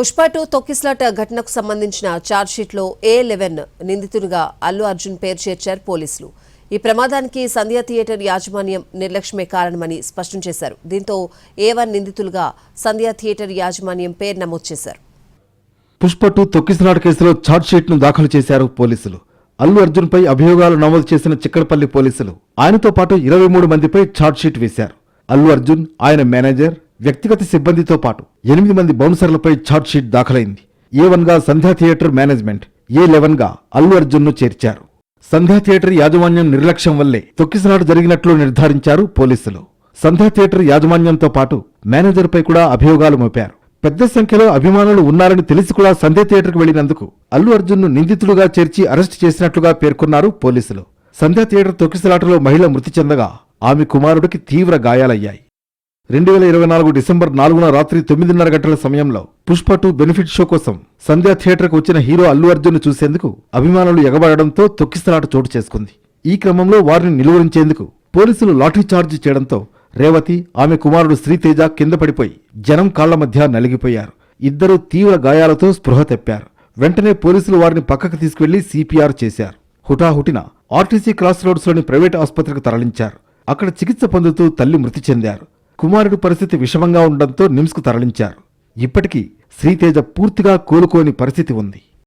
పుష్ప 2 తొక్కిస్లాట ఘటనకు సంబంధించిన ఛార్జ్షీట్లో A11 నిందితుడిగా అల్లు అర్జున్ పేరు చేర్చారు పోలీసులు. ఈ ప్రమాదానికి సంధ్యా థియేటర్ యాజమాన్యం నిర్లక్ష్యమే కారణమని స్పష్టం చేశారు. దీంతో A1 నిందితులుగా సంధ్యా థియేటర్ యాజమాన్యం పేరు నమోదు చేశారు. పుష్ప 2 తొక్కిసలాట కేసులో ఛార్జ్షీట్ను దాఖలు చేశారు పోలీసులు. అల్లు అర్జున్పై అభియోగాలు నమోదు చేసిన చిక్కడపల్లి పోలీసులు ఆయనతో పాటు 23 మందిపై ఛార్జ్షీట్ వేశారు. అల్లు అర్జున్, ఆయన మేనేజర్, వ్యక్తిగత సిబ్బందితో పాటు 8 మంది బౌన్సర్లపై ఛార్జ్షీట్ దాఖలైంది. A1 గా సంధ్యా థియేటర్ మేనేజ్మెంట్, A11 గా అల్లు అర్జున్ను చేర్చారు. సంధ్యా థియేటర్ యాజమాన్యం నిర్లక్ష్యం వల్లే తొక్కిసలాట జరిగినట్లు నిర్ధారించారు పోలీసులు. సంధ్యా థియేటర్ యాజమాన్యంతో పాటు మేనేజర్పై కూడా అభియోగాలు మోపారు. పెద్ద సంఖ్యలో అభిమానులు ఉన్నారని తెలిసి కూడా సంధ్యా థియేటర్కు వెళ్లినందుకు అల్లు అర్జున్ను నిందితుడుగా చేర్చి అరెస్టు చేసినట్లుగా పేర్కొన్నారు పోలీసులు. సంధ్యా థియేటర్ తొక్కిసలాటలో మహిళ మృతి చెందగా ఆమె కుమారుడికి తీవ్ర గాయాలయ్యాయి. 2024 డిసెంబర్ 4న రాత్రి 9:30 గంటల సమయంలో పుష్ప 2 బెనిఫిట్ షో కోసం సంధ్యా థియేటర్కు వచ్చిన హీరో అల్లు అర్జున్ను చూసేందుకు అభిమానులు ఎగబడడంతో తొక్కిసలాట చోటు చేసుకుంది. ఈ క్రమంలో వారిని నిలువరించేందుకు పోలీసులు లాఠీచార్జి చేయడంతో రేవతి, ఆమె కుమారుడు శ్రీతేజ కింద పడిపోయి జనం కాళ్ల మధ్య నలిగిపోయారు. ఇద్దరూ తీవ్ర గాయాలతో స్పృహ తెప్పారు. వెంటనే పోలీసులు వారిని పక్కకు తీసుకువెళ్లి CPR చేశారు. హుటాహుటిన ఆర్టీసీ క్రాస్ రోడ్స్లోని ప్రైవేట్ ఆసుపత్రికి తరలించారు. అక్కడ చికిత్స పొందుతూ తల్లి మృతి చెందారు. కుమారుడి పరిస్థితి విషమంగా ఉండడంతో నిమ్స్కు తరలించారు. ఇప్పటికీ శ్రీతేజ పూర్తిగా కోలుకోని పరిస్థితి ఉంది.